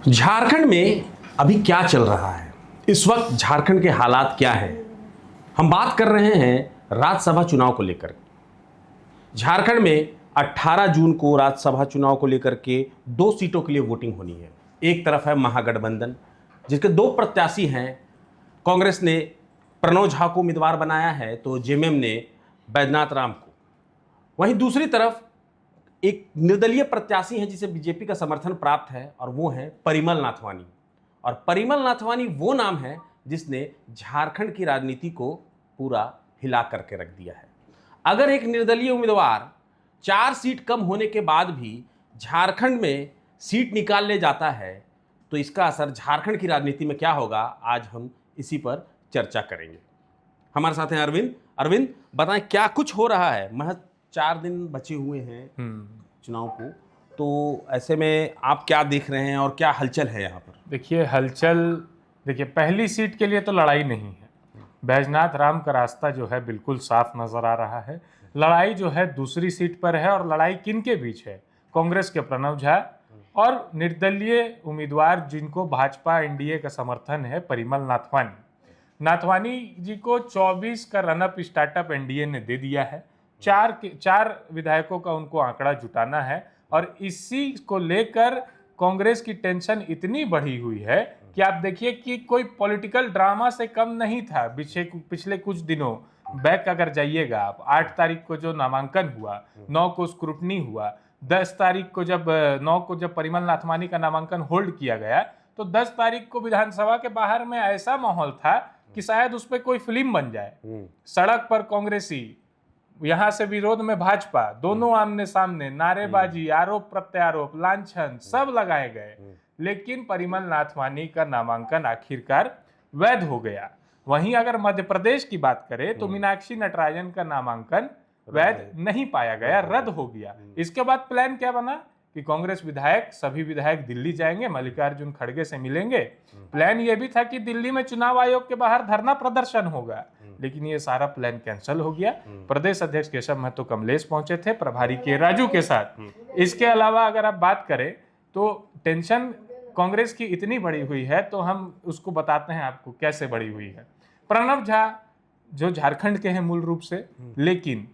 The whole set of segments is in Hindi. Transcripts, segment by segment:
झारखंड में अभी क्या चल रहा है? इस वक्त झारखंड के हालात क्या है? हम बात कर रहे हैं राज्यसभा चुनाव को लेकर। झारखंड में 18 जून को राज्यसभा चुनाव को लेकर के 2 सीटों के लिए वोटिंग होनी है। एक तरफ है महागठबंधन, जिसके 2 प्रत्याशी हैं। कांग्रेस ने प्रणव झा को उम्मीदवार बनाया है, तो जेएमएम ने बैद्यनाथ राम को। वहीं दूसरी तरफ एक निर्दलीय प्रत्याशी हैं जिसे बीजेपी का समर्थन प्राप्त है, और वो है परिमल नाथवानी। और परिमल नाथवानी वो नाम है जिसने झारखंड की राजनीति को पूरा हिला करके रख दिया है। अगर एक निर्दलीय उम्मीदवार 4 सीट कम होने के बाद भी झारखंड में सीट निकाल ले जाता है, तो इसका असर झारखंड की राजनीति में क्या होगा, आज हम इसी पर चर्चा करेंगे। हमारे साथ हैं अरविंद। अरविंद, बताएं क्या कुछ हो रहा है? महज 4 दिन बचे हुए हैं चुनाव को, तो ऐसे में आप क्या देख रहे हैं और क्या हलचल है यहाँ पर? देखिए पहली सीट के लिए तो लड़ाई नहीं है। बैजनाथ राम का रास्ता जो है बिल्कुल साफ नजर आ रहा है। लड़ाई जो है दूसरी सीट पर है, और लड़ाई किन के बीच है? कांग्रेस के प्रणव झा और निर्दलीय उम्मीदवार जिनको भाजपा एनडीए का समर्थन है, परिमल नाथवानी जी को 24 का रनअप स्टार्टअप एनडीए ने दे दिया है। 4 विधायकों का उनको आंकड़ा जुटाना है, और इसी को लेकर कांग्रेस की टेंशन इतनी बढ़ी हुई है कि आप देखिए कि कोई पॉलिटिकल ड्रामा से कम नहीं था। पिछले कुछ दिनों बैक अगर जाइएगा आप, 8 तारीख को जो नामांकन हुआ, 9 को स्क्रूटनी हुआ, 10 तारीख को जब परिमल नाथवानी का नामांकन होल्ड किया गया, तो 10 तारीख को विधानसभा के बाहर में ऐसा माहौल था कि शायद उस पर कोई फिल्म बन जाए। सड़क पर कांग्रेसी, यहां से विरोध में भाजपा, दोनों आमने सामने, नारेबाजी, आरोप प्रत्यारोप, लांछन सब लगाए गए, लेकिन परिमल नाथवानी का नामांकन आखिरकार वैध हो गया। वहीं अगर मध्य प्रदेश की बात करें तो मीनाक्षी नटराजन का नामांकन वैध नहीं पाया गया, रद्द हो गया। इसके बाद प्लान क्या बना कि कांग्रेस सभी विधायक दिल्ली जाएंगे, मल्लिकार्जुन खड़गे से मिलेंगे। प्लान यह भी था कि दिल्ली में चुनाव आयोग के बाहर धरना प्रदर्शन होगा, लेकिन ये सारा प्लान कैंसिल हो गया। प्रदेश अध्यक्ष केशव महतो कमलेश पहुंचे थे प्रभारी के राजू के साथ। इसके अलावा अगर आप बात करें तो टेंशन कांग्रेस की इतनी बड़ी हुई है, तो हम उसको बताते हैं आपको कैसे बड़ी हुई है। प्रणव झा जो झारखंड के हैं मूल रूप से, लेकिन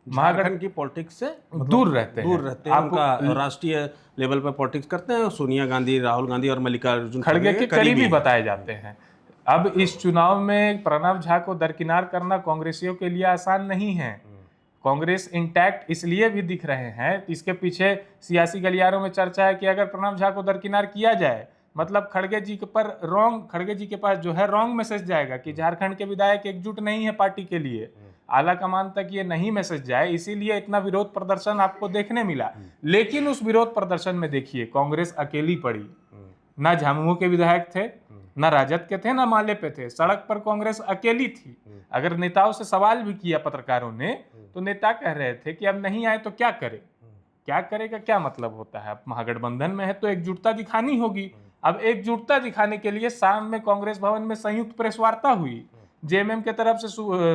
झारखंड की पॉलिटिक्स से दूर रहते हैं। उनका राष्ट्रीय लेवल पर पॉलिटिक्स करते हैं। सोनिया गांधी, राहुल गांधी और मल्लिकार्जुन खड़गे के करीबी बताए जाते हैं। अब इस चुनाव में प्रणव झा को दरकिनार करना कांग्रेसियों के लिए आसान नहीं है। कांग्रेस इंटैक्ट इसलिए भी दिख रहे हैं, इसके पीछे सियासी गलियारों में चर्चा है कि अगर प्रणव झा को दरकिनार किया जाए, मतलब खड़गे जी के पास जो है रॉन्ग मैसेज जाएगा कि झारखंड के विधायक एकजुट नहीं है पार्टी के लिए। आला कमान तक ये नहीं मैसेज जाए, इसीलिए इतना विरोध प्रदर्शन आपको देखने मिला। लेकिन उस विरोध प्रदर्शन में देखिए कांग्रेस अकेली पड़ी। ना झामुमो के विधायक थे, ना राजद के थे, ना माले पे थे। सड़क पर कांग्रेस अकेली थी। अगर नेताओं से सवाल भी किया पत्रकारों ने, तो नेता कह रहे थे कि अब नहीं आए तो क्या करे। क्या करेगा, क्या मतलब होता है? अब महागठबंधन में है तो एकजुटता दिखानी होगी। अब एकजुटता दिखाने के लिए शाम में कांग्रेस भवन में संयुक्त प्रेस वार्ता हुई। जेएमएम के तरफ से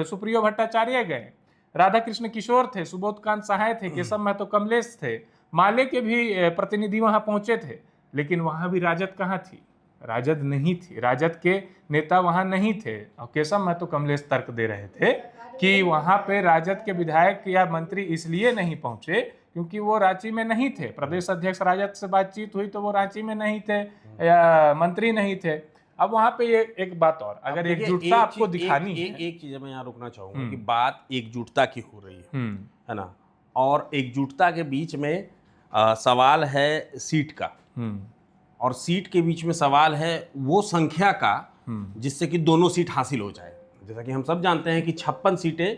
सुप्रियो भट्टाचार्य गए, राधा कृष्ण किशोर थे, सुबोध कांत सहाय थे, केशव महतो कमलेश थे, माले के भी प्रतिनिधि वहां पहुंचे थे। लेकिन वहां भी राजद कहाँ थी? राजद नहीं थी, राजद के नेता वहां नहीं थे। और केशव महतो कमलेश तर्क दे रहे थे कि वहां पे राजद के विधायक या मंत्री इसलिए नहीं पहुंचे क्योंकि वो रांची में नहीं थे। प्रदेश अध्यक्ष राजद से बातचीत हुई तो वो रांची में नहीं थे या मंत्री नहीं थे। अब वहां पे ये एक बात और, अगर एकजुटता आपको दिखानी है, एक चीज मैं यहाँ रुकना चाहूंगा कि बात एकजुटता की हो रही है ना, और एकजुटता के बीच में सवाल है सीट का, और सीट के बीच में सवाल है वो संख्या का जिससे कि दोनों सीट हासिल हो जाए। जैसा कि हम सब जानते हैं कि 56 सीटें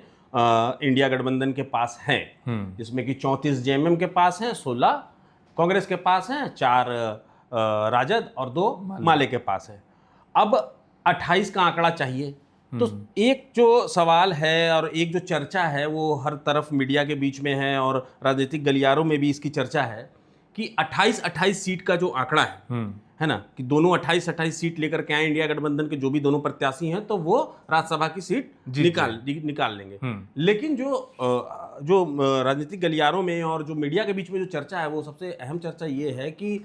इंडिया गठबंधन के पास हैं, जिसमें कि 34 जेएमएम के पास हैं, 16 कांग्रेस के पास हैं, 4 राजद और 2 माले के पास है। अब 28 का आंकड़ा चाहिए। तो एक जो सवाल है और एक जो चर्चा है वो हर तरफ मीडिया के बीच में है, और राजनीतिक गलियारों में भी इसकी चर्चा है कि 28 सीट का जो आंकड़ा है ना, कि दोनों 28 सीट लेकर के आए इंडिया गठबंधन के जो भी दोनों प्रत्याशी हैं, तो वो राज्यसभा की सीट निकाल लेंगे। लेकिन जो राजनीतिक गलियारों में और जो मीडिया के बीच में जो चर्चा है, वो सबसे अहम चर्चा ये है कि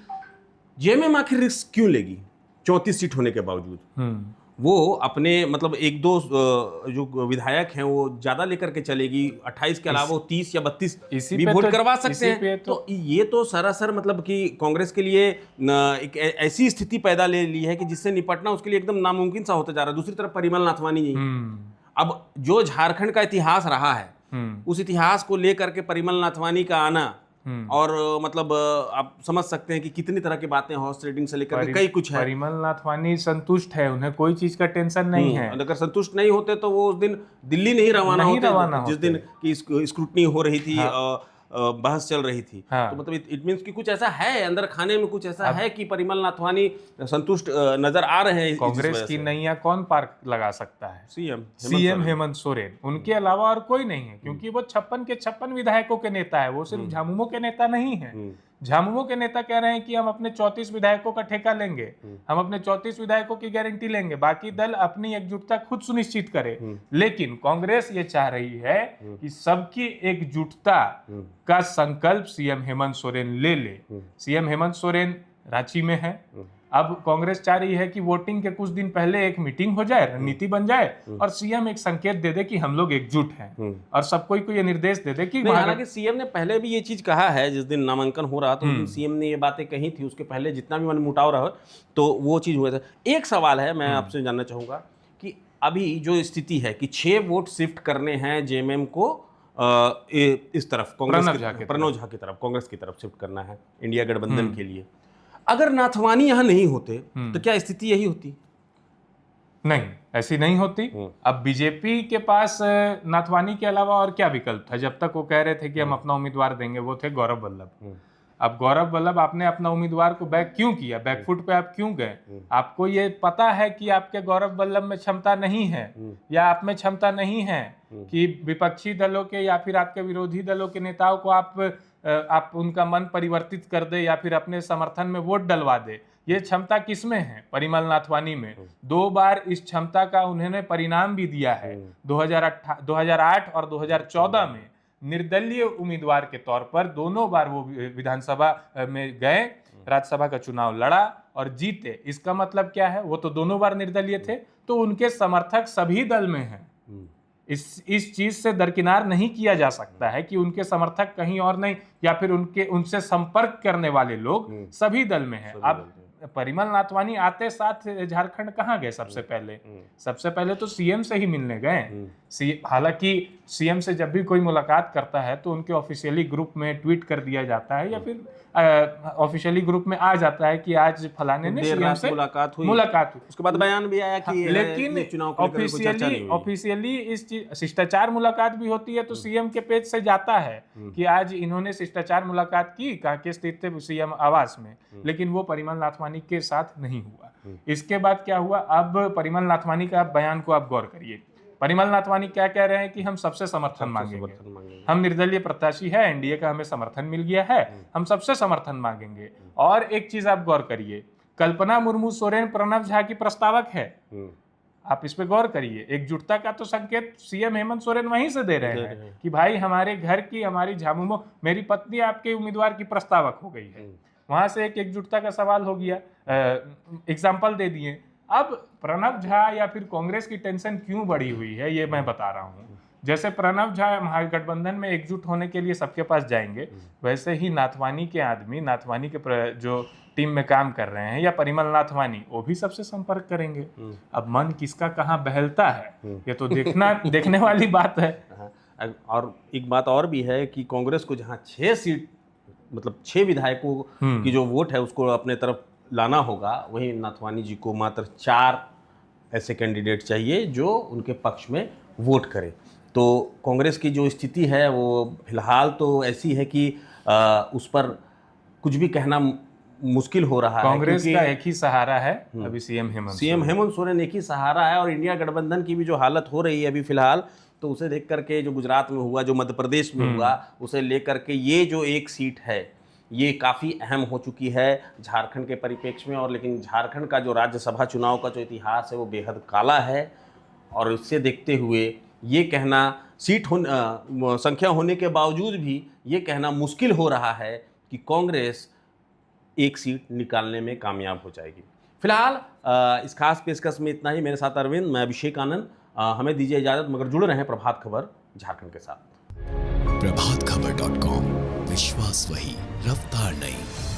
जेएमएम आखिर रिस्क क्यों लेगी 34 सीट होने के बावजूद? वो अपने मतलब एक दो जो विधायक हैं वो ज्यादा लेकर के चलेगी, 28 के अलावा वो 30 या 32 भी वोट करवा सकते हैं। तो ये तो सरासर मतलब कि कांग्रेस के लिए एक ऐसी स्थिति पैदा ले ली है कि जिससे निपटना उसके लिए एकदम नामुमकिन सा होता जा रहा है। दूसरी तरफ परिमल नाथवानी जी, अब जो झारखंड का इतिहास रहा है उस इतिहास को लेकर के परिमल नाथवानी का आना, और मतलब आप समझ सकते हैं कि कितनी तरह की बातें हॉर्स ट्रेडिंग से लेकर के कई कुछ है। परिमल नाथवानी संतुष्ट है, उन्हें कोई चीज का टेंशन नहीं है। अगर संतुष्ट नहीं होते तो वो उस दिन दिल्ली नहीं रवाना होते जिस दिन की स्क्रूटनी हो रही थी, बहस चल रही थी। तो मतलब इट मींस कि कुछ ऐसा है अंदर खाने में, कुछ ऐसा है कि परिमल नाथवानी संतुष्ट नजर आ रहे हैं। कांग्रेस की नैया कौन पार लगा सकता है? सीएम हेमंत सोरेन, उनके अलावा और कोई नहीं है, क्योंकि वो 56 के 56 विधायकों के नेता है। वो सिर्फ झामुमो के नेता नहीं है। झामुमो के नेता कह रहे हैं कि हम अपने 34 विधायकों का ठेका लेंगे, हम अपने 34 विधायकों की गारंटी लेंगे, बाकी दल अपनी एकजुटता खुद सुनिश्चित करे। लेकिन कांग्रेस ये चाह रही है कि सबकी एकजुटता का संकल्प सीएम हेमंत सोरेन ले। सीएम हेमंत सोरेन रांची में है। अब कांग्रेस चाह रही है कि वोटिंग के कुछ दिन पहले एक मीटिंग हो जाए, रणनीति बन जाए, और सीएम एक संकेत दे दे कि हम लोग एकजुट हैं, और सबको ये निर्देश दे दे कि हालांकि सीएम ने पहले भी ये चीज कहा है। जिस दिन नामांकन हो रहा था उस दिन सीएम ने ये बातें कही थी। उसके पहले जितना भी मनमुटाव रहा तो वो चीज हुआ था। एक सवाल है, मैं आपसे जानना चाहूंगा कि अभी जो स्थिति है कि 6 वोट शिफ्ट करने हैं जेएमएम को इस तरफ, कांग्रेस प्रणव झा की तरफ, कांग्रेस की तरफ शिफ्ट करना है इंडिया गठबंधन के लिए। अगर नाथवानी यहां नहीं होते तो क्या स्थिति यही होती? नहीं, ऐसी नहीं होती। अब बीजेपी के पास नाथवानी के अलावा और क्या विकल्प था? जब तक वो कह रहे थे कि हम अपना उम्मीदवार देंगे, वो थे गौरव वल्लभ। अब गौरव वल्लभ, आपने अपना उम्मीदवार को बैक क्यों किया? बैकफुट पे आप क्यों गए? आपको ये पता है कि आपके गौरव वल्लभ में क्षमता नहीं है, या आप में क्षमता नहीं है कि विपक्षी दलों के या फिर आपके विरोधी दलों के नेताओं को आप उनका मन परिवर्तित कर दे या फिर अपने समर्थन में वोट डलवा दे। ये क्षमता किसमें है? परिमल नाथवानी में। 2 बार इस क्षमता का उन्होंने परिणाम भी दिया है। 2008 और 2014 में निर्दलीय उम्मीदवार के तौर पर दोनों बार वो विधानसभा में गए, राज्यसभा का चुनाव लड़ा और जीते। इसका मतलब क्या है? वो तो दोनों बार निर्दलीय थे, तो उनके समर्थक सभी दल में हैं। इस चीज से दरकिनार नहीं किया जा सकता है कि उनके समर्थक कहीं और नहीं, या फिर उनसे संपर्क करने वाले लोग सभी दल में हैं। अब परिमल नाथवानी आते साथ झारखंड कहाँ गए? सबसे पहले तो सीएम से ही मिलने गए। हालांकि सीएम से जब भी कोई मुलाकात करता है तो उनके ऑफिशियली ग्रुप में ट्वीट कर दिया जाता है, या फिर ऑफिशियली ग्रुप में आ जाता है कि आज फलाने ने सीएम से मुलाकात हुई। उसके बाद बयान भी आया कि लेकिन ऑफिशियली इस चीज शिष्टाचार मुलाकात भी होती है, तो सीएम के पेज से जाता है कि आज इन्होंने शिष्टाचार मुलाकात की कांके स्थित थे सीएम आवास में, लेकिन वो परिमल नाथवानी के साथ नहीं हुआ। इसके बाद क्या हुआ? अब परिमल नाथवानी का बयान को आप गौर करिए। परिमल नाथवानी क्या कह रहे हैं कि हम सबसे समर्थन मांगेंगे, हम निर्दलीय प्रत्याशी है, एनडीए का हमें समर्थन मिल गया है, हम सबसे समर्थन मांगेंगे। और एक चीज आप गौर करिए, कल्पना मुर्मू सोरेन प्रणव झा की प्रस्तावक है। आप इस पे गौर करिए। एकजुटता का तो संकेत सीएम हेमंत सोरेन वहीं से दे रहे हैं कि भाई हमारे घर की, हमारी झामुमो, मेरी पत्नी आपके उम्मीदवार की प्रस्तावक हो गई है। वहां से एक एकजुटता का सवाल हो गया, एग्जाम्पल दे दिए। अब प्रणव झा या फिर कांग्रेस की टेंशन क्यों बढ़ी हुई है, ये मैं बता रहा हूँ। जैसे प्रणव झा महागठबंधन में एकजुट होने के लिए सबके पास जाएंगे, वैसे ही नाथवानी के आदमी, नाथवानी के जो टीम में काम कर रहे हैं, या परिमल नाथवानी, वो भी सबसे संपर्क करेंगे। अब मन किसका कहाँ बहलता है, ये तो देखने वाली बात है। और एक बात और भी है कि कांग्रेस को जहाँ 6 सीट मतलब 6 विधायकों की जो वोट है उसको अपने तरफ लाना होगा, वहीं नाथवानी जी को मात्र 4 ऐसे कैंडिडेट चाहिए जो उनके पक्ष में वोट करें। तो कांग्रेस की जो स्थिति है वो फिलहाल तो ऐसी है कि उस पर कुछ भी कहना मुश्किल हो रहा है। कांग्रेस का एक ही सहारा है अभी, सीएम हेमंत सोरेन एक ही सहारा है। और इंडिया गठबंधन की भी जो हालत हो रही है अभी फिलहाल, तो उसे देख करके, जो गुजरात में हुआ, जो मध्य प्रदेश में हुआ, उसे लेकर के ये जो एक सीट है ये काफ़ी अहम हो चुकी है झारखंड के परिप्रेक्ष्य में। और लेकिन झारखंड का जो राज्यसभा चुनाव का जो इतिहास है वो बेहद काला है। और इससे देखते हुए ये कहना, संख्या होने के बावजूद भी ये कहना मुश्किल हो रहा है कि कांग्रेस एक सीट निकालने में कामयाब हो जाएगी। फिलहाल इस खास पेशकश में इतना ही। मेरे साथ अरविंद, मैं अभिषेक आनंद। हमें दीजिए इजाज़त, मगर जुड़े रहें प्रभात खबर झारखंड के साथ। प्रभातखबर.com, विश्वास वही, रफ्तार नहीं।